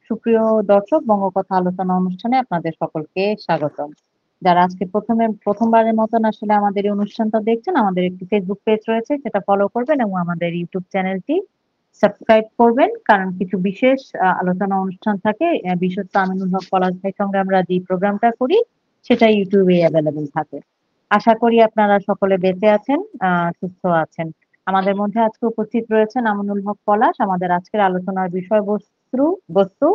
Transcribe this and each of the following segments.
সুপ্রিয় দর্শক, বঙ্গকথা আলোচনা অনুষ্ঠানে আপনাদের সকলকে স্বাগতম। যারা আজকে প্রথমবারের মতন আসলে আমাদের এই অনুষ্ঠানটা দেখছেন, আমাদের একটি ফেসবুক পেজ রয়েছে, সেটা ফলো করবেন এবং আমাদের ইউটিউব চ্যানেলটি সাবস্ক্রাইব করবেন। কারণ কিছু বিশেষ আলোচনা অনুষ্ঠান থাকে। বিশেষত আমিনুল হক পলাশ ভাইয়ের সঙ্গে আমরা যে প্রোগ্রামটা করি, সেটা ইউটিউবে অ্যাভেলেবল থাকে। আশা করি আপনারা সকলে বেঁচে আছেন, সুস্থ আছেন। আমাদের মধ্যে আজকে উপস্থিত রয়েছেন আমিনুল হক পলাশ। আমাদের আজকের আলোচনার বস্তু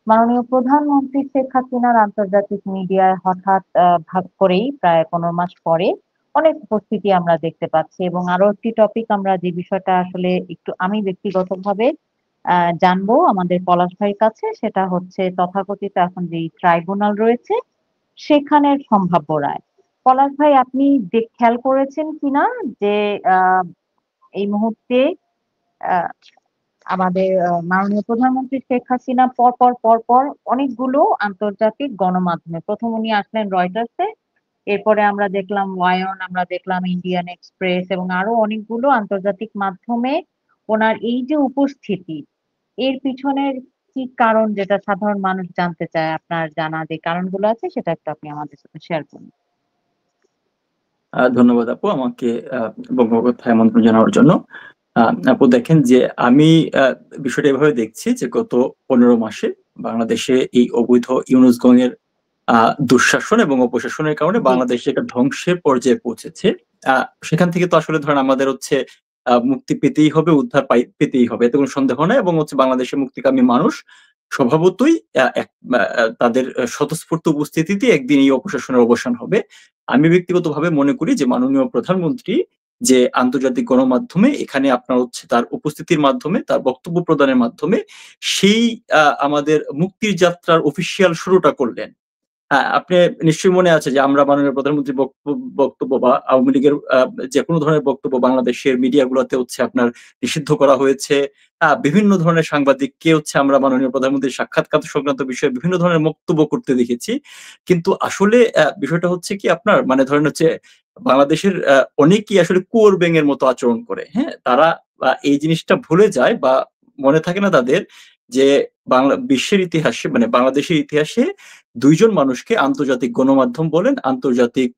মাননীয় প্রধানমন্ত্রী শেখ হাসিনার আন্তর্জাতিক মিডিয়ায় হঠাৎ ভাগ করেই প্রায় 15 মাস পরে অনেক উপস্থিতি আমরা দেখতে পাচ্ছি, এবং আরো একটি টপিক আমরা যে বিষয়টা আসলে একটু আমি ব্যক্তিগতভাবে জানবো আমাদের পলাশ ভাইয়ের কাছে, সেটা হচ্ছে তথাকথিত এখন যে ট্রাইব্যুনাল রয়েছে সেখানের সম্ভাব্য রায়। পলাশ ভাই, আপনি খেয়াল করেছেন কিনা যে আহ এই মুহূর্তে আহ আমাদের মাননীয় প্রধানমন্ত্রী শেখ হাসিনা পরপর অনেকগুলো আন্তর্জাতিক গণমাধ্যমে, প্রথম উনি আসলেন রয়টার্সে, এরপরে আমরা দেখলাম ওয়াইন, আমরা দেখলাম ইন্ডিয়ান এক্সপ্রেস এবং আরো অনেকগুলো আন্তর্জাতিক মাধ্যমে ওনার এই যে উপস্থিতি, এর পিছনের কি কারণ, যেটা সাধারণ মানুষ জানতে চায়, আপনার জানা যে কারণগুলো আছে সেটা একটু আপনি আমাদের সাথে শেয়ার করুন। ধন্যবাদ আপু আমাকে বঙ্গকথায় আমন্ত্রণ জানানোর জন্য। আপু দেখেন যে আমি বিষয়টা এভাবে দেখছি যে গত 15 মাসে বাংলাদেশে এই অবৈধ ইউনূস গংয়ের দুঃশাসন এবং অপশাসনের কারণে জি। বাংলাদেশ একটা ধ্বংসের পর্যায়ে পৌঁছেছে। সেখান থেকে তো আসলে ধরেন আমাদের হচ্ছে মুক্তি পেতেই হবে, উদ্ধার পেতেই হবে, এতে কোনো সন্দেহ নাই। এবং হচ্ছে বাংলাদেশের মুক্তিকামী মানুষ স্বভাবতই তাদের স্বতঃস্ফূর্ত উপস্থিতিতে একদিন এই অপশাসনের অবসান হবে। আমি ব্যক্তিগতভাবে মনে করি যে মাননীয় প্রধানমন্ত্রী যে আন্তর্জাতিক গণমাধ্যমে এখানে আপনার হচ্ছে তার উপস্থিতির মাধ্যমে, তার বক্তব্য প্রদানের মাধ্যমে সেই আমাদের মুক্তির যাত্রার অফিসিয়াল শুরুটা করলেন। হ্যাঁ, আপনি নিশ্চয়ই মনে আছে যে আমরা মাননীয় প্রধানমন্ত্রীর বক্তব্য বা আওয়ামী লীগের যেকোনো ধরনের বক্তব্য বাংলাদেশের মিডিয়াগুলোতে হচ্ছে আপনার নিষিদ্ধ করা হয়েছে। বিভিন্ন ধরনের সাংবাদিককে হচ্ছে আমরা মাননীয় প্রধানমন্ত্রীর সাক্ষাৎকার সংক্রান্ত বিষয়ে বিভিন্ন ধরনের বক্তব্য করতে দেখেছি। কিন্তু আসলে বিষয়টা হচ্ছে কি আপনার মানে ধরেন হচ্ছে বাংলাদেশের অনেকেই আসলে কুয়োর ব্যাঙের মতো আচরণ করে। হ্যাঁ? তারা এই জিনিসটা ভুলে যায় বা মনে থাকে না তাদের যে বিশ্বের ইতিহাসে মানে বাংলাদেশের ইতিহাসে ২ জন মানুষকে আন্তর্জাতিক গণমাধ্যম বলেন, আন্তর্জাতিক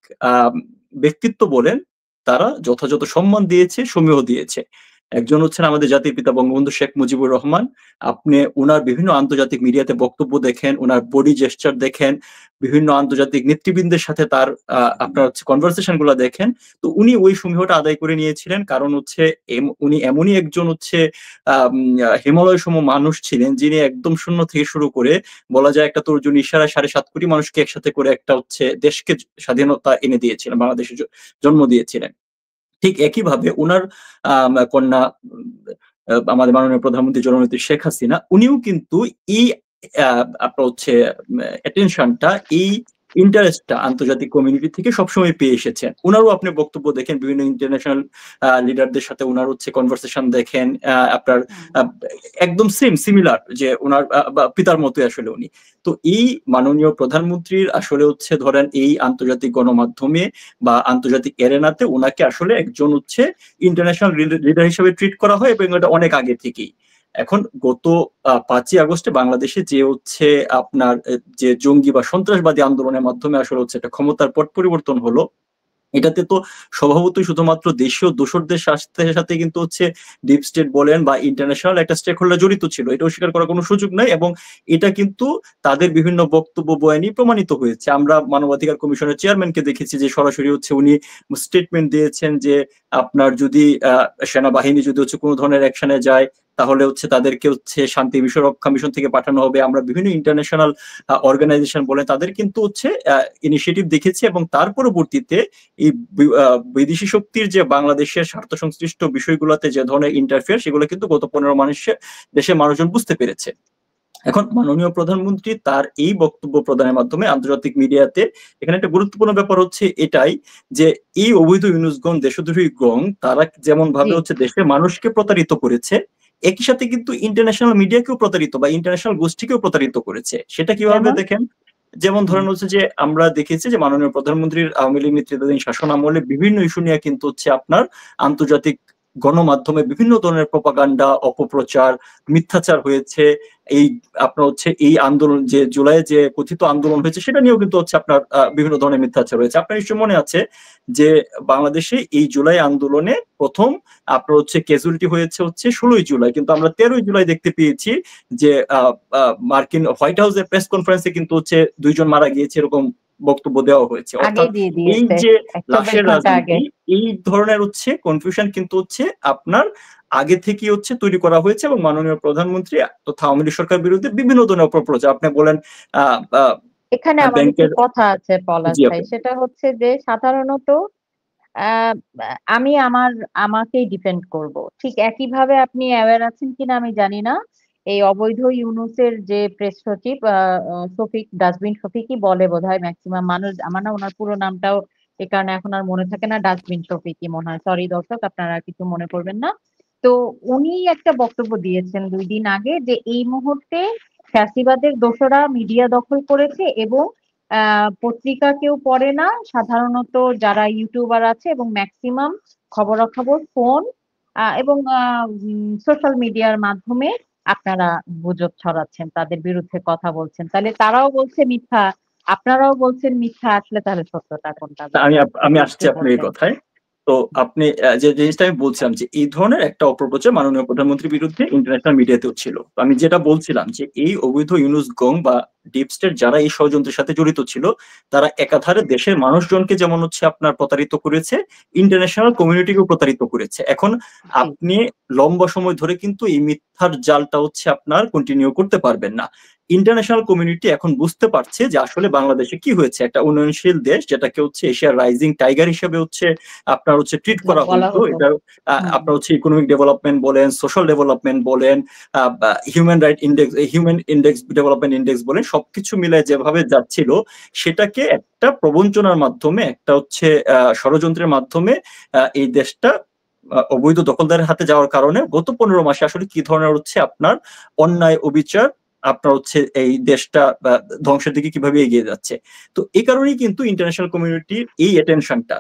ব্যক্তিত্ব বলেন, তারা যথাযথ সম্মান দিয়েছে, সমীহ দিয়েছে। একজন হচ্ছেন আমাদের জাতির পিতা বঙ্গবন্ধু শেখ মুজিবুর রহমান। আপনি উনার বিভিন্ন আন্তর্জাতিক মিডিয়াতে বক্তব্য দেখেন, উনার বডি জেস্চার দেখেন, বিভিন্ন আন্তর্জাতিক নেতৃবৃন্দের সাথে তার আপনার হচ্ছে কনভারসেশন গুলা দেখেন। তো উনি ওই সমীহটা আদায় করে নিয়েছিলেন। কারণ হচ্ছে উনি এমনই একজন হচ্ছে হিমালয় সম মানুষ ছিলেন, যিনি একদম শূন্য থেকে শুরু করে বলা যায় একটা তর্জনী ইশারায় ৭.৫ কোটি মানুষকে একসাথে করে একটা হচ্ছে দেশকে স্বাধীনতা এনে দিয়েছিলেন, বাংলাদেশে জন্ম দিয়েছিলেন। ঠিক একইভাবে উনার কন্যা আমাদের মাননীয় প্রধানমন্ত্রী জননেত্রী শেখ হাসিনা, উনিও কিন্তু এই আপনার হচ্ছে অ্যাটেনশনটা, এই ইন্টারেস্টটা আন্তর্জাতিক কমিউনিটি থেকে সবসময় পেয়ে এসেছেন। উনারও আপনি বক্তব্য দেখেন, বিভিন্ন ইন্টারন্যাশনাল লিডারদের সাথে উনার হচ্ছে কনভারসেশন দেখেন, আপনার একদম সিমিলার যে উনার পিতার মতোই আসলে উনি। তো এই মাননীয় প্রধানমন্ত্রীর আসলে হচ্ছে ধরেন এই আন্তর্জাতিক গণমাধ্যমে বা আন্তর্জাতিক এরেনাতে ওনাকে আসলে একজন হচ্ছে ইন্টারন্যাশনাল লিডার হিসেবে ট্রিট করা হয়, এবং এটা অনেক আগে থেকেই। এখন গত 5ই আগস্টে বাংলাদেশে যে হচ্ছে আপনার যে জঙ্গি বা সন্ত্রাসবাদী আন্দোলনের মাধ্যমে আসলে হচ্ছে একটা ক্ষমতার পট পরিবর্তন হলো, এটাতে তো স্বভাবতই শুধুমাত্র দেশীয় দোসরদের সাথে সাথে কিন্তু হচ্ছে ডিপ স্টেট বলেন বা ইন্টারন্যাশনাল একটা স্টেক হোল্ডার জড়িত ছিল, এটা অস্বীকার করার কোনো সুযোগ নাই। এবং এটা কিন্তু তাদের বিভিন্ন বক্তব্য বয়ানই প্রমাণিত হয়েছে। আমরা মানবাধিকার কমিশনের চেয়ারম্যানকে দেখেছি যে সরাসরি হচ্ছে উনি স্টেটমেন্ট দিয়েছেন যে আপনার যদি সেনাবাহিনী যদি হচ্ছে কোনো ধরনের অ্যাকশনে যায়, তাহলে হচ্ছে তাদেরকে হচ্ছে শান্তি রক্ষা মিশন থেকে পাঠানো হবে। আমরা বিভিন্ন ইন্টারন্যাশনাল অর্গানাইজেশন বলে তাদের কিন্তু হচ্ছে ইনিশিয়েটিভ দেখেছি, এবং তার পরবর্তীতে এই বিদেশি শক্তির যে বাংলাদেশের স্বার্থ সংশ্লিষ্ট বিষয়গুলোতে যে ধরনের ইন্টারফেয়ার, সেগুলো কিন্তু গত 15 মাসে দেশের মানুষজন বুঝতে পেরেছে। এখন মাননীয় প্রধানমন্ত্রী তার এই বক্তব্য প্রদানের মাধ্যমে আন্তর্জাতিক মিডিয়াতে, এখানে একটা গুরুত্বপূর্ণ ব্যাপার হচ্ছে এটাই যে এই অবৈধ ইউনূসগণ, দেশদ্রোহী গং, তারা যেমন ভাবে হচ্ছে দেশের মানুষকে প্রতারিত করেছে, একই সাথে কিন্তু ইন্টারন্যাশনাল মিডিয়াকেও প্রতারিত বা ইন্টারন্যাশনাল গোষ্ঠীকেও প্রতারিত করেছে। সেটা কিভাবে দেখেন, যেমন ধরেন হচ্ছে যে আমরা দেখেছি যে মাননীয় প্রধানমন্ত্রীর আওয়ামী লীগ নেতৃত্বাধীন শাসন আমলে বিভিন্ন ইস্যু নিয়ে কিন্তু হচ্ছে আপনার আন্তর্জাতিক গণমাধ্যমে বিভিন্ন ধরনের প্রপাগান্ডা, অপপ্রচার, মিথ্যাচার হয়েছে। এই আপনার হচ্ছে এই আন্দোলন যে জুলাইয়ে যে কথিত আন্দোলন হয়েছে সেটা নিয়েও কিন্তু হচ্ছে আপনার বিভিন্ন ধরনের মিথ্যাচার হয়েছে। আপনার নিশ্চয়ই মনে আছে যে বাংলাদেশে এই জুলাই আন্দোলনে প্রথম আপনার হচ্ছে ক্যাজুয়ালিটি হয়েছে হচ্ছে 16ই জুলাই, কিন্তু আমরা 13ই জুলাই দেখতে পেয়েছি যে মার্কিন হোয়াইট হাউসের প্রেস কনফারেন্সে কিন্তু হচ্ছে 2 জন মারা গিয়েছে এরকম বক্তব্য দেওয়া হয়েছে। আগে অর্থাৎ দিয়ে এই দিয়েছে যে 122 লাশের ঘন্টা আগে। রাজনীতি, এই ধরনের হচ্ছে কনফিউশন কিন্তু হচ্ছে আপনার আগে থেকে হচ্ছে তৈরি করা হয়েছে এবং মাননীয় প্রধানমন্ত্রী তথা আওয়ামী লীগ সরকার বিরুদ্ধে বিভিন্ন ধরনের অপপ্রচার আপনি বলেন এখানে আমার একটু ব্যাংকের। কথা আছে পলাশ জি ভাই, আপনি। সেটা হচ্ছে যে সাধারণত আহ, আমি আমাকেই ডিপেন্ড করব। ঠিক একইভাবে আপনি অ্যাওয়্যার আছেন কিনা আমি জানি না, এই অবৈধ ইউনূসের যে প্রেস সচিব শফিক, ডাস্টবিন শফিকই বলে বোধহয় ম্যাক্সিমাম মানুষ, আমার না ওনার পুরো নামটাও এ কারণে এখন আর মনে থাকে না, ডাস্টবিন শফিকই মনে হয়, সরি দর্শক আপনারা কিছু মনে করবেন না। তো উনি একটা বক্তব্য দিয়েছেন 2 দিন আগে যে এই মুহূর্তে ফ্যাসিবাদের দোসররা মিডিয়া দখল করেছে এবং পত্রিকা কেউ পড়ে না, সাধারণত যারা ইউটিউবার আছে এবং ম্যাক্সিমাম খবরাখবর ফোন এবং সোশ্যাল মিডিয়ার মাধ্যমে আপনারা গুজব ছড়াচ্ছেন, তাদের বিরুদ্ধে কথা বলছেন, তাহলে তারাও বলছে মিথ্যা, আপনারাও বলছেন মিথ্যা, আসলে তাহলে সত্যটা কোনটা আমি দর্শক আমি যদি আসছি একটু আপনার এই বলতেন। কথায়। তো আপনি যে জিনিসটা আমি বলছিলাম যে এই ধরনের একটা অপপ্রচার মাননীয় প্রধানমন্ত্রীর বিরুদ্ধে ইন্টারন্যাশনাল মিডিয়াতেও ছিল। তো আমি যেটা বলছিলাম যে এই অবৈধ ইউনুস গং বা ডিপ স্টেট যারা এই ষড়যন্ত্রের সাথে জড়িত ছিল, তারা একাধারে দেশের মানুষজনকে যেমন হচ্ছে আপনার প্রতারিত করেছে, ইন্টারন্যাশনাল কমিউনিটিকেও প্রতারিত করেছে। এখন জি। আপনি লম্বা সময় ধরে কিন্তু এই মিথ্যার জালটা হচ্ছে আপনার কন্টিনিউ করতে পারবেন না। ইন্টারন্যাশনাল কমিউনিটি এখন বুঝতে পারছে যে আসলে বাংলাদেশে কি হয়েছে, একটা উন্নয়নশীল দেশ যেটাকে হচ্ছে এশিয়ার রাইজিং টাইগার হিসেবে হচ্ছে আপনার হচ্ছে ট্রিট করা বলা হইতো, হতো। এটা হুম। আপনার হচ্ছে ইকোনমিক ডেভেলপমেন্ট বলেন, সোশ্যাল ডেভেলপমেন্ট বলেন, human right index, human index, development index বলেন, সবকিছু মিলায় যেভাবে যাচ্ছিল সেটাকে একটা প্রবঞ্চনার মাধ্যমে, একটা হচ্ছে ষড়যন্ত্রের মাধ্যমে এই দেশটা অবৈধ দখলদারের হাতে যাওয়ার কারণে গত 15 মাসে আসলে কি ধরনের হচ্ছে আপনার অন্যায় অবিচার আপনার হচ্ছে এই দেশটা ধ্বংসের দিকে কিভাবে এগিয়ে যাচ্ছে। তো এই কারণেই কিন্তু ইন্টারন্যাশনাল কমিউনিটির এই অ্যাটেনশনটা,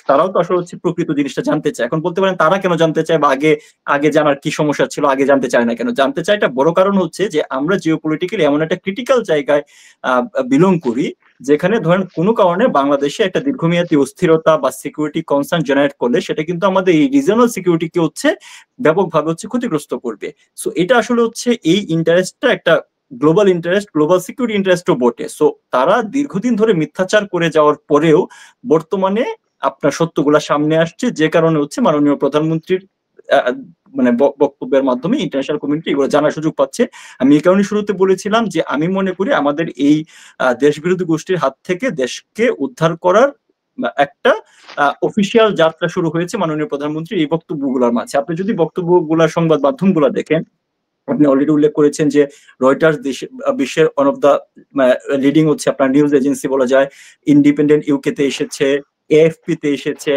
তারাও তো আসলে হচ্ছে প্রকৃত জিনিসটা জানতে চায়। এখন বলতে পারেন তারা কেন জানতে চায় বা আগে আগে জানার কি সমস্যা ছিল, আগে জানতে চায় না কেন? জানতে চায়, এটা বড় কারণ হচ্ছে যে আমরা জিওপলিটিক্যালি এমন একটা ক্রিটিক্যাল জায়গায় বিলং করি যেখানে ধরেন কোনো কারণে বাংলাদেশে একটা দীর্ঘমেয়াদী অস্থিরতা বা সিকিউরিটি কনসার্ন জেনারেট করলে সেটা কিন্তু আমাদের এই রিজিওনাল সিকিউরিটিকে হচ্ছে ব্যাপকভাবে হচ্ছে ক্ষতিগ্রস্ত করবে। সো এটা আসলে হচ্ছে এই ইন্টারেস্টটা একটা গ্লোবাল ইন্টারেস্ট, গ্লোবাল সিকিউরিটি ইন্টারেস্টও বটে। সো তারা দীর্ঘদিন ধরে মিথ্যাচার করে যাওয়ার পরেও বর্তমানে আপনার সত্যগুলা সামনে আসছে, যে কারণে হচ্ছে মাননীয় প্রধানমন্ত্রীর মানে বক্তব্যের মাধ্যমে ইন্টারন্যাশনাল কমিউনিটি এগুলো জানার সুযোগ পাচ্ছে। আমি এই কারণে শুরুতে বলেছিলাম যে আমি মনে করি আমাদের এই দেশবিরোধী গোষ্ঠীর হাত থেকে দেশকে উদ্ধার করার একটা অফিসিয়াল যাত্রা শুরু হয়েছে মাননীয় প্রধানমন্ত্রী এই বক্তব্যগুলোর মাঝে। আপনি যদি বক্তব্যগুলা সংবাদ মাধ্যমগুলো দেখেন, আপনি অলরেডি উল্লেখ করেছেন যে রয়টার্স বিশ্বের ওয়ান অফ দা লিডিং হচ্ছে আপনার নিউজ এজেন্সি বলা যায়, ইন্ডিপেন্ডেন্ট ইউকে তে এসেছে, এএফপি তে এসেছে,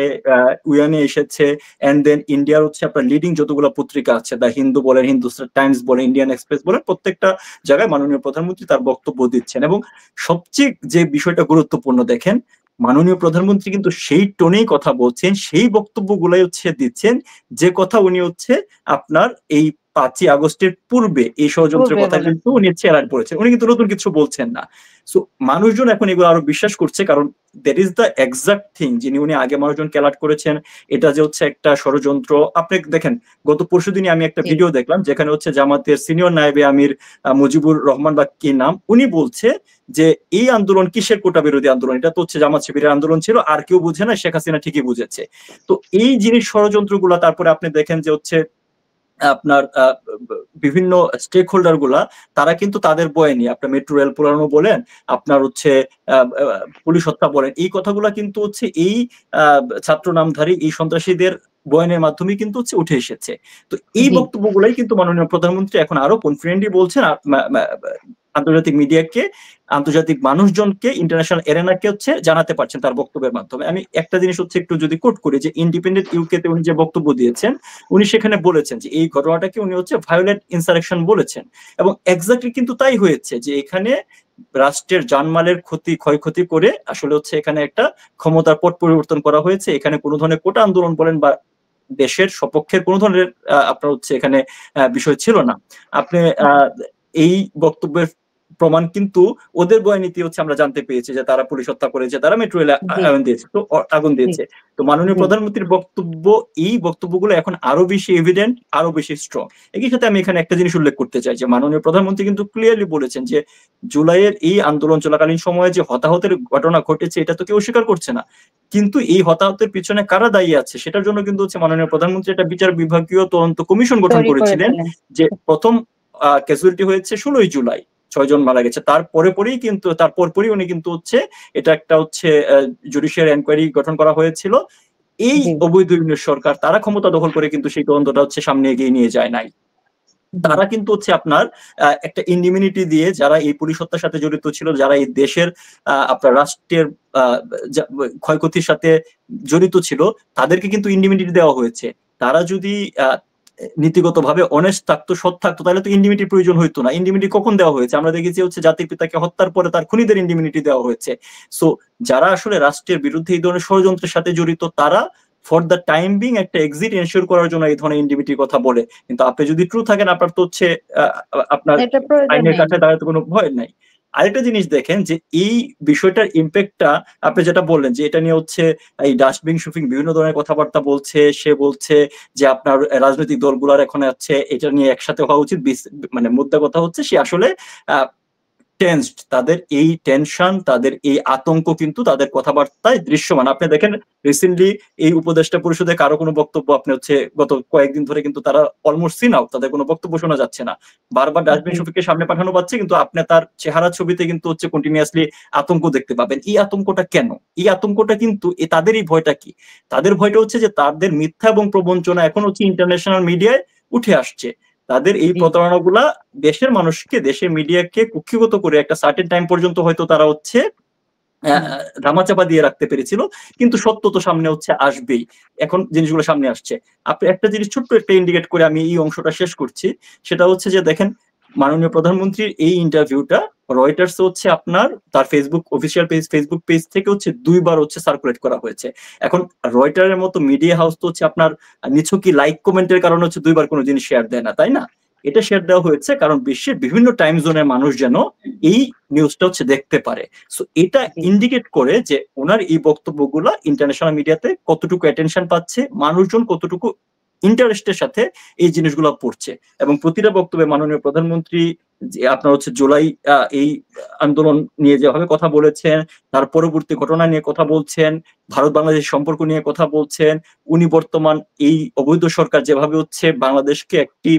উয়ানে এসেছে, এন্ড দেন ইন্ডিয়ার হচ্ছে আপনার লিডিং যতগুলো পত্রিকা আছে, দা হিন্দু বলেন, হিন্দুস্তান টাইমস বলেন, ইন্ডিয়ান এক্সপ্রেস বলেন, প্রত্যেকটা জায়গায় মাননীয় প্রধানমন্ত্রী তার বক্তব্য দিচ্ছেন। এবং সবচেয়ে যে বিষয়টা গুরুত্বপূর্ণ দেখেন, মাননীয় প্রধানমন্ত্রী কিন্তু সেই টোনেই কথা বলছেন, সেই বক্তব্যগুলাই হচ্ছে দিচ্ছেন যে কথা উনি হচ্ছে আপনার এই 5ই আগস্টের পূর্বে এই ষড়যন্ত্রের পূর্বে কথা বলেন। কিন্তু উনি অ্যালার্ট করেছেন। উনি কিন্তু নতুন কিছু বলছেন না। সো মানুষজন এখন এগুলো আরো বিশ্বাস করছে, কারণ that is the exact thing যিনি উনি আগে মানুষজনকে অ্যালার্ট করেছেন এটা যে হচ্ছে একটা ষড়যন্ত্র। আপনি দেখেন গত পরশুদিনই আমি একটা জি। ভিডিও দেখলাম যেখানে হচ্ছে জামাতের সিনিয়র নায়েবে আমির মুজিবুর রহমান বা কি নাম, উনি বলছে যে এই আন্দোলন কিসের কোটা বিরোধী আন্দোলন, এটা তো হচ্ছে জামাত শিবিরের আন্দোলন ছিল, আর কেউ বুঝে না, শেখ হাসিনা ঠিকই বুঝেছে। তো এই জিনিস ষড়যন্ত্রগুলা, তারপরে আপনি দেখেন যে হচ্ছে আপনার বিভিন্ন স্টেক হোল্ডার গুলা তারা কিন্তু তাদের বয়ে নিয়ে আপনার মেট্রো রেল পোড়ানো বলেন, আপনার হচ্ছে পুলিশ হত্যা বলেন, এই কথাগুলা কিন্তু হচ্ছে এই ছাত্র নামধারী এই সন্ত্রাসীদের বয়ানের মাধ্যমে কিন্তু হচ্ছে উঠে এসেছে। তো এই জি। বক্তব্যগুলাই কিন্তু মাননীয় প্রধানমন্ত্রী এখন আরো কনফিডেন্টলি বলছেন, আন্তর্জাতিক মিডিয়াকে, আন্তর্জাতিক মানুষজনকে, ইন্টারন্যাশনাল এরেনাকে হচ্ছে জানাতে পারছেন তার বক্তব্যের মাধ্যমে। আমি একটা জিনিস হচ্ছে একটু যদি কোট করি, যে ইন্ডিপেন্ডেন্ট ইউকে তে উনি যে বক্তব্য দিয়েছেন, উনি সেখানে বলেছেন যে এই ঘটনাটাকে উনি হচ্ছে ভায়োলেন্ট ইনসারেকশন বলেছেন, এবং এক্স্যাক্টলি কিন্তু তাই হয়েছে, যে এখানে রাষ্ট্রের জানমালের ক্ষয়ক্ষতি করে আসলে হচ্ছে এখানে একটা ক্ষমতার পট পরিবর্তন করা হয়েছে। এখানে কোনো ধরনের কোটা আন্দোলন বলেন বা দেশের সপক্ষের কোনো ধরনের আপনার হচ্ছে এখানে বিষয় ছিল না। আপনি এই বক্তব্যের প্রমাণ কিন্তু ওদের বয়ানীতে হচ্ছে আমরা জানতে পেরেছি যে তারা পুলিশ হত্যা করেছে, তারা মেট্রো রেলে জি আগুন দিয়েছে, তো আগুন জি দিয়েছে। তো মাননীয় জি প্রধানমন্ত্রীর বক্তব্য, এই বক্তব্যগুলো এখন আরো বেশি এভিডেন্ট, আরো বেশি স্ট্রং। একই সাথে আমি এখানে একটা জিনিস উল্লেখ করতে চাই যে মাননীয় প্রধানমন্ত্রী কিন্তু ক্লিয়ারলি বলেছেন যে জুলাইয়ের এই আন্দোলন চলাকালীন সময়ে যে হতাহতের ঘটনা ঘটেছে এটা তো কেউ স্বীকার করছে না, কিন্তু এই হতাহতের পিছনে কারা দায়ী আছে সেটার জন্য কিন্তু হচ্ছে মাননীয় প্রধানমন্ত্রী একটা বিচার বিভাগীয় তদন্ত কমিশন গঠন তৈরি করেছিলেন। করেছিলেন। যে প্রথম ক্যাজুয়ালিটি হয়েছে 16ই জুলাই, 6 জন মারা গেছে, তার পরপরই উনি কিন্তু হচ্ছে এটা একটা হচ্ছে জুডিশিয়াল এনকোয়ারি গঠন করা হয়েছিল। এই জি অবৈধ ইউনিট সরকার তারা ক্ষমতা দখল করে কিন্তু সেই তদন্তটা হচ্ছে সামনে এগিয়ে নিয়ে যায় নাই। জি তারা কিন্তু হচ্ছে আপনার একটা ইন্ডিমিনিটি দিয়ে যারা এই পুলিশ হত্যার সাথে জড়িত ছিল, যারা এই দেশের আপনার রাষ্ট্রের ক্ষয়ক্ষতির সাথে জড়িত ছিল, তাদেরকে কিন্তু ইন্ডিমিনিটি দেওয়া হয়েছে। তারা যদি নীতিগতভাবে অনেস্ট থাকতো, সৎ থাকতো, তাহলে তো ইন্ডিমিনিটির প্রয়োজন হইতো না। ইন্ডিমিনিটি কখন দেওয়া হয়েছে? আমরা দেখেছি হচ্ছে জাতির পিতাকে হত্যার পরে তার খুনিদের ইন্ডিমিনিটি দেওয়া হয়েছে। সো যারা আসলে রাষ্ট্রের বিরুদ্ধে এই ধরনের ষড়যন্ত্রের সাথে জড়িত, তারা ফর দ্য টাইম বিং একটা এক্সিট এনশিওর করার জন্য এই ধরনের ইন্ডিমিনিটির কথা বলে। কিন্তু আপনি যদি ট্রু থাকেন, আপনার তো হচ্ছে আপনার এটা প্রয়োজন আইনের নেই। কাছে দাঁড়াতে কোনো ভয় নাই। আরেকটা জিনিস দেখেন যে এই বিষয়টার ইম্প্যাক্টটা আপনি যেটা বললেন যে এটা নিয়ে হচ্ছে এই ডাস্টবিন শুফিং বিভিন্ন ধরনের কথাবার্তা বলছে, সে বলছে যে আপনার রাজনৈতিক দলগুলোর এখন আছে এটা নিয়ে একসাথে হওয়া উচিত। মানে মোদ্দা কথা হচ্ছে সে আসলে আহ টেন্সড, তাদের এই টেনশন, তাদের এই আতঙ্ক কিন্তু তাদের কথাবার্তায় দৃশ্যমান। আপনি দেখেন রিসেন্টলি এই উপদেষ্টা পরিষদে কারো কোনো বক্তব্য আপনি হচ্ছে গত কয়েকদিন ধরে কিন্তু তারা অলমোস্ট সিন আউট, তাদের কোনো বক্তব্য শোনা যাচ্ছে না। বারবার ডাস্টবিন জি শফিককে সামনে পাঠানো পাচ্ছে, কিন্তু আপনি তার চেহারা ছবিতে কিন্তু হচ্ছে কন্টিনিউয়াসলি আতঙ্ক দেখতে পাবেন। এই আতঙ্কটা কেন? এই আতঙ্কটা কিন্তু তাদের এই ভয়টা কি? তাদের ভয়টা হচ্ছে যে তাদের মিথ্যা এবং প্রবঞ্চনা এখন হচ্ছে ইন্টারন্যাশনাল মিডিয়ায় উঠে আসছে। তাদের এই জি প্রতারণাগুলা দেশের মানুষকে, দেশের মিডিয়াকে কুক্ষিগত করে একটা সার্টেন টাইম পর্যন্ত হয়তো তারা হচ্ছে হুম ধামাচাপা দিয়ে রাখতে পেরেছিল, কিন্তু সত্য তো সামনে হচ্ছে আসবেই। এখন জিনিসগুলো সামনে আসছে। আপনি একটা জিনিস ছোট্ট একটা ইন্ডিকেট করে আমি এই অংশটা শেষ করছি, সেটা হচ্ছে যে দেখেন মাননীয় প্রধানমন্ত্রীর এই ইন্টারভিউটা রয়টার্স হচ্ছে আপনার তার অফিসিয়াল ফেসবুক পেজ থেকে হচ্ছে 2বার হচ্ছে সার্কুলেট করা হয়েছে। এখন রয়টারের মতো মিডিয়া হাউস তো হচ্ছে আপনার নিছকই লাইক কমেন্টের কারণে হচ্ছে 2বার কোনো জিনিস শেয়ার দেয় না, তাই না? এটা শেয়ার দেওয়া হয়েছে কারণ বিশ্বের বিভিন্ন টাইম জোনের মানুষ যেন এই নিউজটা হচ্ছে দেখতে পারে। সো এটা জি ইন্ডিকেট করে যে ওনার এই বক্তব্যগুলা ইন্টারন্যাশনাল মিডিয়াতে কতটুকু অ্যাটেনশন পাচ্ছে, মানুষজন কতটুকু ইন্টারেস্টের সাথে এই জিনিসগুলো পড়ছে। এবং প্রতিটা বক্তব্যে মাননীয় প্রধানমন্ত্রী যে আপনার হচ্ছে জুলাই এই আন্দোলন নিয়ে যেভাবে কথা বলেছেন, তার পরবর্তী ঘটনা নিয়ে কথা বলছেন, ভারত বাংলাদেশ সম্পর্ক নিয়ে কথা বলছেন, উনি বর্তমান এই অবৈধ সরকার যেভাবে হচ্ছে বাংলাদেশকে একটি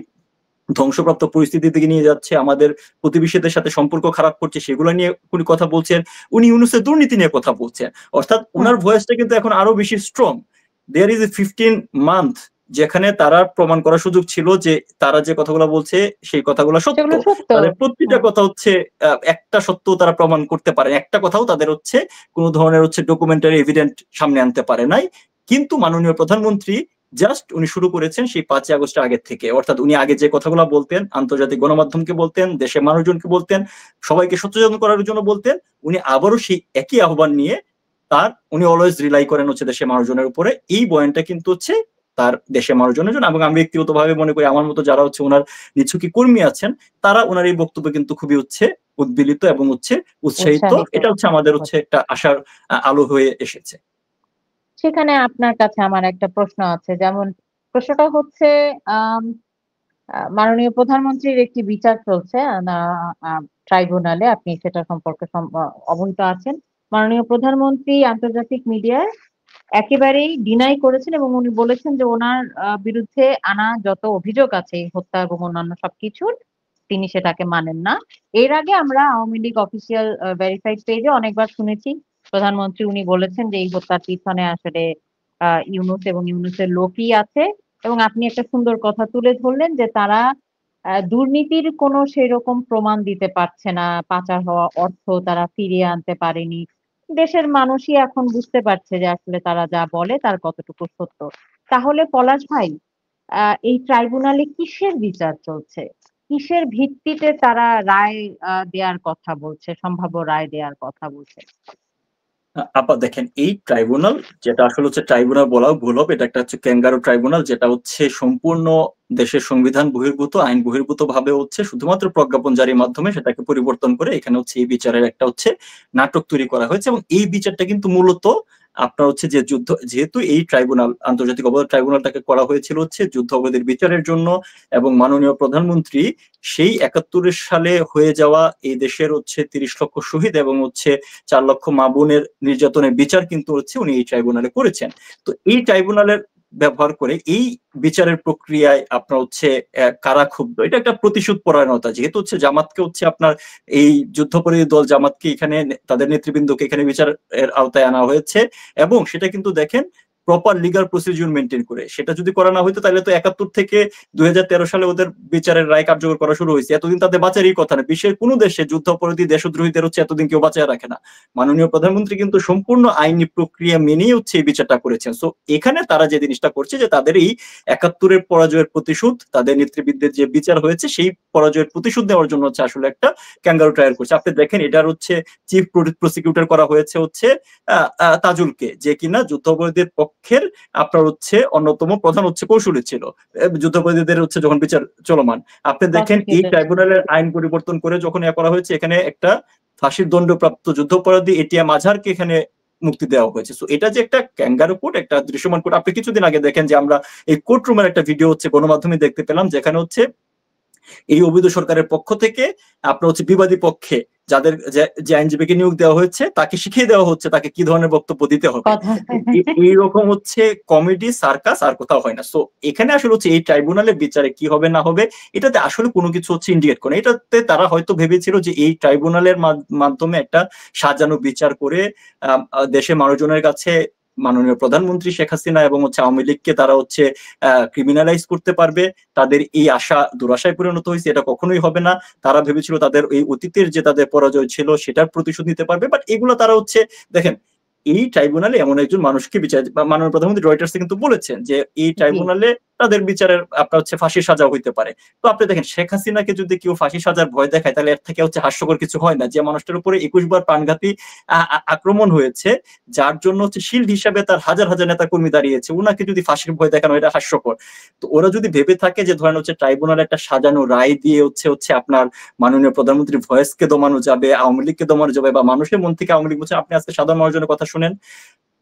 ধ্বংসপ্রাপ্ত পরিস্থিতির দিকে নিয়ে যাচ্ছে, আমাদের প্রতিবেশীদের সাথে সম্পর্ক খারাপ করছে, সেগুলো নিয়ে উনি কথা বলছেন, উনি ইউনূসের দুর্নীতি নিয়ে কথা বলছেন। অর্থাৎ হুম উনার ভয়েসটা কিন্তু এখন আরো বেশি strong. There is a 15 month যেখানে তারা প্রমাণ করার সুযোগ ছিল যে তারা যে কথাগুলো বলছে সেই কথাগুলো সত্য। সেগুলো সত্য। তাদের প্রতিটা হুম কথা হচ্ছে একটা সত্য তারা প্রমাণ করতে পারে, একটা কথাও তাদের হচ্ছে কোন ধরনের হচ্ছে ডকুমেন্টারি এভিডেন্ট সামনে আনতে পারে নাই। কিন্তু মাননীয় প্রধানমন্ত্রী জাস্ট উনি শুরু করেছেন সেই 5ই আগস্টের আগের থেকে। অর্থাৎ উনি আগে যে কথাগুলো বলতেন, আন্তর্জাতিক গণমাধ্যমকে বলতেন, দেশের মানুষজনকে বলতেন, সবাইকে সচেতন করার জন্য বলতেন, উনি আবারও সেই একই আহ্বান নিয়ে উনি অলওয়েজ রিলাই করেন হচ্ছে দেশের মানুষজনের উপরে। এই বয়ানটা কিন্তু হচ্ছে তার দেশের মানুষজনের জন্য। এবং আমি ব্যক্তিগতভাবে মনে করি আমার মতো যারা হচ্ছে উনার নিছকি কর্মী আছেন, তারা উনার এই বক্তব্য কিন্তু খুবই হচ্ছে উদ্বেলিত এবং হচ্ছে উৎসাহিত। উৎসাহিত এটা হচ্ছে আমাদের হচ্ছে একটা আশার আলো হয়ে এসেছে। সেখানে আপনার কাছে আমার একটা প্রশ্ন আছে। যেমন প্রশ্নটা হচ্ছে আম মাননীয় প্রধানমন্ত্রীর একটি বিচার চলছে না আ ট্রাইব্যুনালে। আপনি সেটা সম্পর্কে অবহিত আছেন। মাননীয় প্রধানমন্ত্রী আন্তর্জাতিক মিডিয়ায় একেবারেই ডিনাই করেছেন এবং উনি বলেছেন যে উনার বিরুদ্ধে আনা যত অভিযোগ আছে এই হত্যা এবং অন্যান্য সবকিছুর তিনি সেটাকে মানেন না। এর আগে আমরা আওয়ামী লীগ অফিসিয়াল ভেরিফাইড পেজে অনেকবার শুনেছি প্রধানমন্ত্রী উনি বলেছেন যে এই হত্যার পিছনে আসলে ইউনূস এবং ইউনূসের লোকই আছে এবং আপনি একটা সুন্দর কথা তুলে ধরলেন যে তারা দুর্নীতির কোনো সেরকম প্রমাণ দিতে পারছে না। পাচার হওয়া অর্থ তারা ফিরিয়ে আনতে পারেনি। দেশের মানুষই এখন বুঝতে পারছে যে আসলে তারা যা বলে তার কতটুকু সত্য। তাহলে পলাশ ভাই এই ট্রাইব্যুনালে কিসের বিচার চলছে? কিসের ভিত্তিতে তারা রায় দেয়ার কথা বলছে, সম্ভাব্য রায় দেয়ার কথা বলছে? আপা দেখেন, এই ট্রাইব্যুনাল, যেটা আসলে হচ্ছে ট্রাইব্যুনাল বলাও ভুল হবে, এটা একটা হচ্ছে ক্যাঙ্গারু ট্রাইব্যুনাল, যেটা হচ্ছে সম্পূর্ণ দেশের সংবিধান বহির্ভূত, আইন বহির্ভূত ভাবে হচ্ছে শুধুমাত্র প্রজ্ঞাপন জারির মাধ্যমে সেটাকে পরিবর্তন করে এখানে হচ্ছে এই বিচারের একটা হচ্ছে নাটক তৈরি করা হয়েছে। এবং এই বিচারটা কিন্তু মূলত আপনার হচ্ছে যে যুদ্ধ, যেহেতু এই ট্রাইব্যুনাল, আন্তর্জাতিক অপরাধ ট্রাইব্যুনালটাকে করা হয়েছিল হচ্ছে যুদ্ধ অপরাধের বিচারের জন্য, এবং মাননীয় প্রধানমন্ত্রী সেই ৭১ সালে হয়ে যাওয়া এই দেশের হচ্ছে ৩০ লক্ষ শহীদ এবং হচ্ছে ৪ লক্ষ মা বোনের নির্যাতনের বিচার কিন্তু হচ্ছে উনি এই ট্রাইব্যুনালে করেছেন। তো এই ট্রাইব্যুনালের ব্যবহার করে এই বিচারের প্রক্রিয়ায় আপনার হচ্ছে কারা ক্ষুব্ধ, এটা একটা প্রতিশোধ পরায়ণতা, যেহেতু হচ্ছে জামাতকে হচ্ছে আপনার এই যুদ্ধপরাধী দল জামাতকে এখানে তাদের নেতৃবৃন্দকে এখানে বিচারের আওতায় আনা হয়েছে, এবং সেটা কিন্তু দেখেন প্রপার লিগাল প্রসিডিউর মেনটেন করে। সেটা যদি করা না হইতো তাহলে তো ৭১ থেকে ২০১৩ সালে ওদের বিচারের রায় কার্যকর করা শুরু হয়েছে, এতদিন তাদের বাঁচারই কথা না। বিশ্বের কোনো দেশে যুদ্ধ অপরাধী দেশদ্রোহীদের হচ্ছে এতদিন কেউ বাঁচায় রাখে না। মাননীয় প্রধানমন্ত্রী কিন্তু সম্পূর্ণ আইনি প্রক্রিয়া মেনেই হচ্ছে এই বিচারটা করেছেন। সো এখানে তারা যে জিনিসটা করছে যে তাদের এই ৭১-এর পরাজয়ের প্রতিশোধ, তাদের নেতৃবৃন্দের যে বিচার হয়েছে সেই পরাজয়ের প্রতিশোধ নেওয়ার জন্য হচ্ছে আসলে একটা ক্যাঙ্গারু ট্রায়াল করছে। আপনি দেখেন, এটার হচ্ছে চিফ প্রসিকিউটর করা হয়েছে হচ্ছে তাজুলকে, যে কিনা যুদ্ধাপরাধীদের পক্ষের আপনার হচ্ছে অন্যতম প্রধান হচ্ছে কৌশলী ছিল যুদ্ধাপরাধীদের হচ্ছে যখন বিচার চলমান। আপনি দেখেন এই ট্রাইব্যুনালের আইন পরিবর্তন করে যখন করা হয়েছে, এখানে একটা ফাঁসির দণ্ডপ্রাপ্ত যুদ্ধাপরাধী এটিএম আজহারকে এখানে মুক্তি দেওয়া হয়েছে। সো এটা যে একটা ক্যাঙ্গারু কোর্ট, একটা দৃশ্যমান কোর্ট। আপনি কিছুদিন আগে দেখেন যে আমরা এই কোর্ট রুমের একটা ভিডিও হচ্ছে গণমাধ্যমে দেখতে পেলাম, যেখানে হচ্ছে এই অবৈধ সরকারের পক্ষ থেকে আপনার হচ্ছে বিবাদী পক্ষে যাদের যে আইনজীবীকে নিয়োগ দেওয়া হয়েছে তাকে শিখিয়ে দেওয়া হচ্ছে তাকে কি ধরনের বক্তব্য দিতে হবে। এইরকম হচ্ছে কমেডি সার্কাস আর কোথাও হয় না। সো এখানে আসলে হচ্ছে এই ট্রাইব্যুনালের বিচারে কি হবে না হবে এটাতে আসলে কোনো কিছু হচ্ছে ইন্ডিকেট করে। এটাতে তারা হয়তো ভেবেছিল যে এই ট্রাইব্যুনালের মাধ্যমে একটা সাজানো বিচার করে দেশের মানুষজনের কাছে মাননীয় প্রধানমন্ত্রী শেখ হাসিনা এবং হচ্ছে আওয়ামী লীগকে তারা হচ্ছে ক্রিমিনালাইজ করতে পারবে। তাদের এই আশা দুরাশায় পরিণত হয়েছে, এটা কখনোই হবে না। তারা ভেবেছিল তাদের এই অতীতের যে তাদের পরাজয় ছিল সেটার প্রতিশোধ নিতে পারবে। বাট এগুলো তারা হচ্ছে দেখেন, এই ট্রাইব্যুনালে এমন একজন মানুষকে বিচার, মাননীয় প্রধানমন্ত্রী রয়টার্সে কিন্তু বলেছেন যে এই ট্রাইব্যুনালে তাদের বিচারের আপনার হচ্ছে ফাঁসির সাজা হইতে পারে। তো আপনি দেখেন, শেখ হাসিনাকে যদি কেউ ফাঁসি সাজার ভয় দেখায় তাহলে এর থেকে হচ্ছে হাস্যকর কিছু হয় না। যে মানুষটার উপরে ২১ বার প্রাণঘাতী আক্রমণ হয়েছে, যার জন্য হচ্ছে শিল্ড হিসাবে তার হাজার হাজার নেতা কর্মী দাঁড়িয়েছে, ওনাকে যদি ফাঁসির ভয় দেখানো, এটা হাস্যকর। তো ওরা যদি ভেবে থাকে যে ধরেন হচ্ছে ট্রাইব্যুনাল একটা সাজানো রায় দিয়ে হচ্ছে আপনার মাননীয় প্রধানমন্ত্রীর ভয়েসকে দমানো যাবে, আওয়ামী লীগকে দমানো যাবে, বা মানুষের মন থেকে আওয়ামী লীগ বলছে, আপনি আজকে সাধারণ মানুষজনের কথা শুনেন,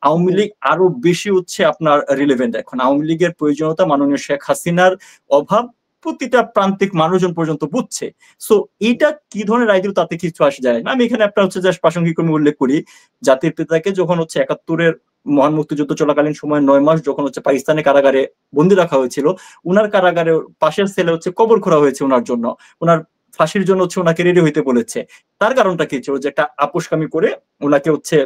আওয়ামী লীগ আরো বেশি হচ্ছে আপনার রিলেভেন্ট। এখন আওয়ামী লীগের প্রয়োজনীয়তা মাননীয় শেখ হাসিনার অভাব প্রতিটা প্রান্তিক মানুষজন পর্যন্ত বুঝছে। সো এইটা কি ধরনের রায় দিল তাতে কিছু আসে যায় না। আমি এখানে আপনার হচ্ছে জাস্ট প্রাসঙ্গিক উল্লেখ করি, জাতির পিতাকে যখন হচ্ছে ৭১-এর মহান মুক্তিযুদ্ধ চলাকালীন সময় ৯ মাস যখন হচ্ছে পাকিস্তানি কারাগারে বন্দি রাখা হয়েছিল, উনার কারাগারে পাশের সেলে হচ্ছে কবর খোঁড়া হয়েছে ওনার জন্য, ওনার ফাঁসির জন্য হচ্ছে ওনাকে রেডি হইতে বলেছে। তার কারণটা কি ছিল? যে একটা আপোষকামী করে ওনাকে হচ্ছে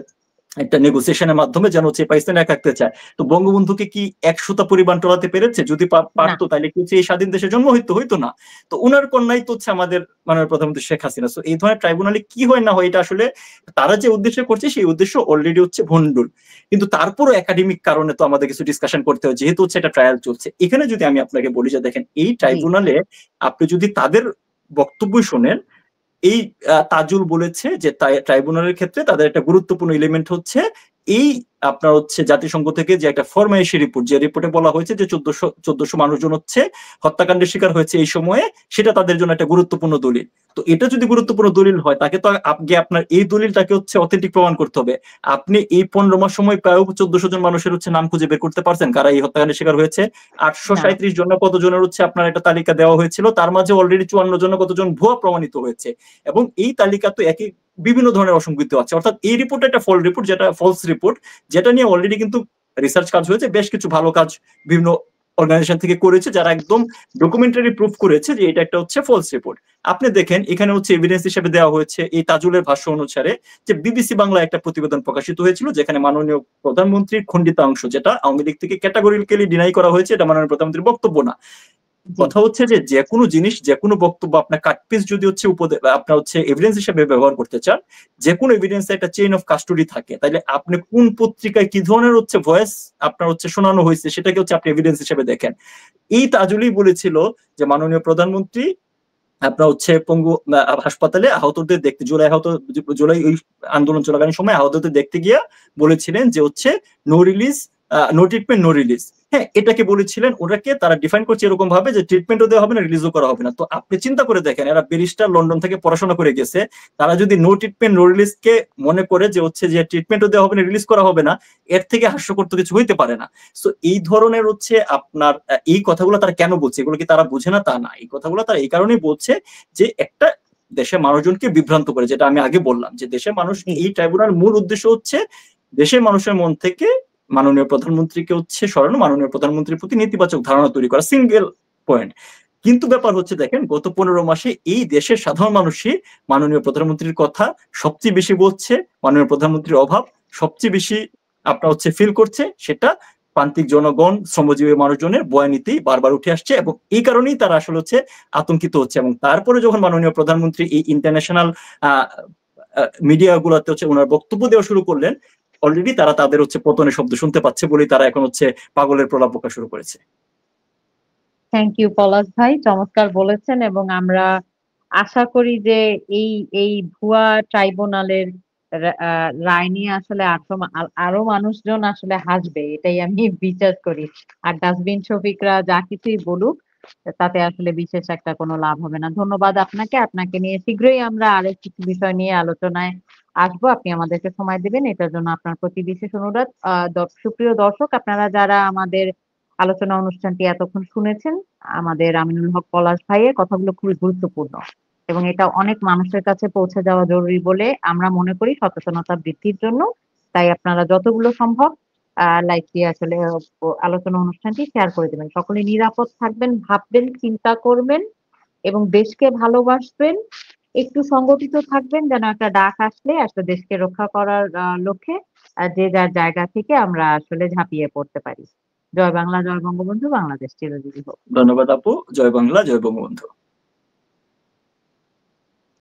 একটা নেগোসিয়েশনের মাধ্যমে যেন হচ্ছে পাকিস্তান এক রাখতে চায়। তো বঙ্গবন্ধুকে কি ১০০টা পরিমাণ টলাতে পেরেছে? যদি পারতো তাহলে কি এই স্বাধীন দেশে জন্ম হইতো না। তো উনার কন্যাই তো হচ্ছে আমাদের মাননীয় প্রধানমন্ত্রী শেখ হাসিনা। সো এই ধরনের ট্রাইব্যুনালে কি হয় না হয় এটা আসলে তারা যে উদ্দেশ্যে করছে সেই উদ্দেশ্য অলরেডি হচ্ছে ভন্ডুল। কিন্তু তারপরও একাডেমিক কারণে তো আমাদের কিছু ডিসকাশন করতে হয়, যেহেতু হচ্ছে একটা ট্রায়াল চলছে। এখানে যদি আমি আপনাকে বলি যে দেখেন, এই ট্রাইব্যুনালে আপনি যদি তাদের বক্তব্য শোনেন, এই তাজুল বলেছে যে ট্রাইব্যুনালের ক্ষেত্রে তাদের একটা গুরুত্বপূর্ণ এলিমেন্ট হচ্ছে এই আপনার হচ্ছে জাতিসংঘ থেকে যে একটা ফরমাইশি রিপোর্ট, যে রিপোর্টে বলা হয়েছে যে ১৪০০ মানুষজন হচ্ছে হত্যাকাণ্ডের শিকার হয়েছে এই সময়ে, সেটা তাদের জন্য একটা গুরুত্বপূর্ণ দলিল। তো এটা যদি গুরুত্বপূর্ণ দলিল হয়, তাকে তো আগে আপনার এই দলিলটাকে হচ্ছে অথেন্টিক প্রমাণ করতে হবে। আপনি এই ১৫ মাস সময় প্রায় ১৪০০ জন মানুষের হচ্ছে নাম খুঁজে বের করতে পারছেন কারা এই হত্যাকাণ্ডের শিকার হয়েছে? ৮৩৭ জন কতজনের হচ্ছে আপনার একটা তালিকা দেওয়া হয়েছিল, তার মাঝে অলরেডি ৫৪ জন কতজন ভুয়া প্রমাণিত হয়েছে। এবং এই তালিকা তো একই বিভিন্ন ধরনের অসংগতি আছে। অর্থাৎ এই রিপোর্ট একটা ফলস রিপোর্ট, যেটা নিয়ে অলরেডি কিন্তু রিসার্চ কাজ হয়েছে, বেশ কিছু ভালো কাজ বিভিন্ন অর্গানাইজেশন থেকে করেছে, যারা একদম ডকুমেন্টারি প্রুফ করেছে যে এটা একটা হচ্ছে ফলস রিপোর্ট। আপনি দেখেন এখানে হচ্ছে এভিডেন্স হিসেবে দেওয়া হয়েছে এই তাজুলের ভাষ্য অনুসারে যে বিবিসি বাংলায় একটা প্রতিবেদন প্রকাশিত হয়েছিল, যেখানে মাননীয় প্রধানমন্ত্রীর খণ্ডিত অংশ, যেটা আওয়ামী লীগ থেকে ক্যাটাগরিক্যালি ডিনাই করা হয়েছে, এটা মাননীয় প্রধানমন্ত্রীর বক্তব্য না। কথা হচ্ছে যে যেকোনো জিনিস, যেকোনো বক্তব্য আপনার কাটপিস যদি হচ্ছে আপনার হচ্ছে এভিডেন্স হিসেবে ব্যবহার করতে চান, যেকোনো এভিডেন্স একটা চেইন অফ কাস্টডি থাকে, তাহলে আপনি কোন পত্রিকায় কি ধরনের হচ্ছে ভয়েস আপনার হচ্ছে শোনানো হয়েছে সেটাকে হচ্ছে আপনি এভিডেন্স হিসেবে দেখেন। এই তাজুলই বলেছিল যে মাননীয় প্রধানমন্ত্রী আপনার হচ্ছে পঙ্গু হাসপাতালে আহতদের দেখতে জুলাই ওই আন্দোলন চলাকালীন সময় আহতদের দেখতে গিয়া বলেছিলেন যে হচ্ছে no release, no treatment, no release. হ্যাঁ, এটাকে বলেছিলেন, ওটাকে তারা ডিফাইন করছে এরকম ভাবে যে ট্রিটমেন্টও দেওয়া হবে না, রিলিজও করা হবে না। তো আপনি চিন্তা করে দেখেন, এরা ব্যারিস্টার, লন্ডন থেকে পড়াশোনা করে গেছে, তারা যদি নো ট্রিটমেন্ট নো রিলিজ কে মনে করে যে হচ্ছে যে ট্রিটমেন্টও দেওয়া হবে না, রিলিজ করা হবে না, এর থেকে হাস্যকর তো কিছু হইতে পারে না। সো এই ধরনের হচ্ছে আপনার এই কথাগুলো তারা কেন বলছে, এগুলো কি তারা বুঝে না? তা না, এই কথাগুলো তারা এই কারণেই বলছে যে একটা দেশের মানুষজনকে বিভ্রান্ত করে, যেটা আমি আগে বললাম যে দেশের মানুষ, এই ট্রাইব্যুনাল মূল উদ্দেশ্য হচ্ছে দেশের মানুষের মন থেকে মাননীয় প্রধানমন্ত্রীকে হচ্ছে সরানো, মাননীয় প্রধানমন্ত্রীর প্রতি নেতিবাচক ধারণা তৈরি করা, সিঙ্গেল পয়েন্ট। কিন্তু ব্যাপার হচ্ছে দেখেন, গত 15 মাসে এই দেশের সাধারণ মানুষই মাননীয় প্রধানমন্ত্রীর কথা সবচেয়ে বেশি বলছে, মাননীয় প্রধানমন্ত্রীর অভাব সবচেয়ে বেশি আপনার হচ্ছে ফিল করছে, সেটা প্রান্তিক জনগণ, শ্রমজীবী মানুষজনের বয়ানিতেই বারবার উঠে আসছে, এবং এই কারণেই তারা আসলে হচ্ছে আতঙ্কিত হচ্ছে। এবং তারপরে যখন মাননীয় প্রধানমন্ত্রী এই ইন্টারন্যাশনাল মিডিয়া গুলাতে হচ্ছে ওনার বক্তব্য দেওয়া শুরু করলেন, অলরেডি তারা তাদের হচ্ছে পতনের শব্দ শুনতে পাচ্ছে বলেই তারা এখন হচ্ছে পাগলের প্রলাপ বকা শুরু করেছে। থ্যাংক ইউ পলাশ ভাই, চমৎকার বলেছেন। এবং আমরা আশা করি যে এই এই ভুয়া ট্রাইব্যুনালের রায় নিয়ে আসলে আরো মানুষজন আসলে হাসবে, এটাই আমি বিশ্বাস করি। আর ডাস্টবিন শফিকরা যা কিছুই বলুক, তাতে আসলে বিশেষ একটা কোনো লাভ হবে না। ধন্যবাদ আপনাকে। আপনাকে নিয়ে শীঘ্রই আমরা আরো কিছু বিষয় নিয়ে আলোচনায় আসবো, আপনি আমাদেরকে সময় দেবেন, এটার জন্য আপনার প্রতি বিশেষ অনুরোধ। সুপ্রিয় দর্শক, আপনারা যারা আমাদের আলোচনা অনুষ্ঠানটি এতক্ষণ শুনেছেন, আমাদের আমিনুল হক পলাশ ভাইয়ের কথাগুলো খুবই গুরুত্বপূর্ণ এবং এটা অনেক মানুষের কাছে পৌঁছে যাওয়া জরুরি বলে আমরা মনে করি, সচেতনতা বৃদ্ধির জন্য। তাই আপনারা যতগুলো সম্ভব লাইক দিয়ে আসলে আলোচনা অনুষ্ঠানটি শেয়ার করে দেবেন। সকলে নিরাপদ থাকবেন, ভাববেন, চিন্তা করবেন এবং দেশকে ভালোবাসবেন। একটু সংগঠিত থাকবেন, যেন একটা ডাক আসলে আসলে দেশকে রক্ষা করার লক্ষ্যে যে যার জায়গা থেকে আমরা আসলে ঝাঁপিয়ে পড়তে পারি। জয় বাংলা, জয় বঙ্গবন্ধু, বাংলাদেশ চিরজীবী হোক। ধন্যবাদ আপু। জয় বাংলা, জয় বঙ্গবন্ধু।